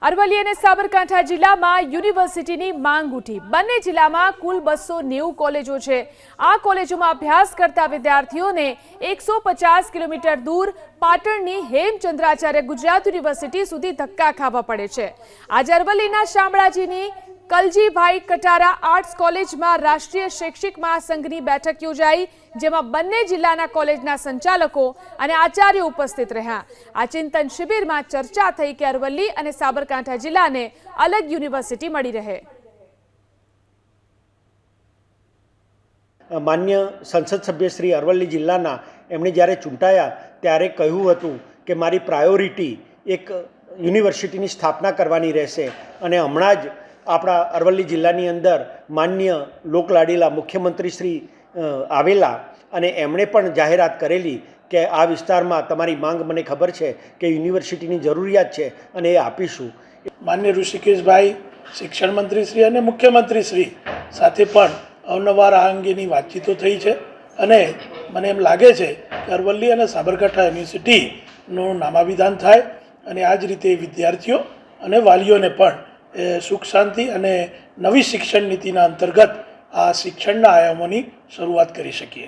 અરવલ્લી અને સાબરકાંઠા જિલ્લામાં યુનિવર્સિટીની માંગ ઉઠી। બંને જિલ્લામાં કુલ 290 કોલેજો છે। આ કોલેજોમાં અભ્યાસ કરતા વિદ્યાર્થીઓને 150 કિલોમીટર દૂર પાટણની હેમચંદ્રાચાર્ય ગુજરાત યુનિવર્સિટી સુધી ધક્કા ખાવા પડે છે। આજે અરવલ્લીના શામળાજીની કલજીભાઈ કટારા આર્ટ્સ કોલેજમાં રાષ્ટ્રીય શૈક્ષિક મહાસંઘની બેઠક યોજાઈ, જેમાં બંને જિલ્લાના કોલેજના સંચાલકો અને આચાર્યો ઉપસ્થિત રહ્યા। આ ચિંતન શિબિરમાં ચર્ચા થઈ કે અરવલ્લી અને સાબરકાંઠા જિલ્લાને અલગ યુનિવર્સિટી મળી રહે। માન્ય સંસદ સભ્ય શ્રી અરવલ્લી જિલ્લાના એમણે જ્યારે ચૂંટાયા ત્યારે કહ્યું હતું કે મારી પ્રાયોરિટી એક યુનિવર્સિટીની સ્થાપના કરવાની રહેશે અને હમણાં જ આપણા અરવલ્લી જિલ્લાની અંદર માન્ય લોકલાડીલા મુખ્યમંત્રી શ્રી આવેલા અને એમણે પણ જાહેરાત કરેલી કે આ વિસ્તારમાં તમારી માંગ મને ખબર છે કે યુનિવર્સિટીની જરૂરિયાત છે અને એ આપીશું। માન્ય ઋષિકેશભાઈ શિક્ષણ મંત્રી શ્રી અને મુખ્યમંત્રી શ્રી સાથે પણ અવનવાર આ અંગેની વાતચીતો થઈ છે અને મને એમ લાગે છે કે અરવલ્લી અને સાબરકાંઠા યુનિવર્સિટીનું નામાભિધાન થાય અને આ જ રીતે વિદ્યાર્થીઓ અને વાલીઓને પણ સુખ શાંતિ અને નવી શિક્ષણ નીતિના અંતર્ગત આ શિક્ષણના આયામોની શરૂઆત કરી શકીએ।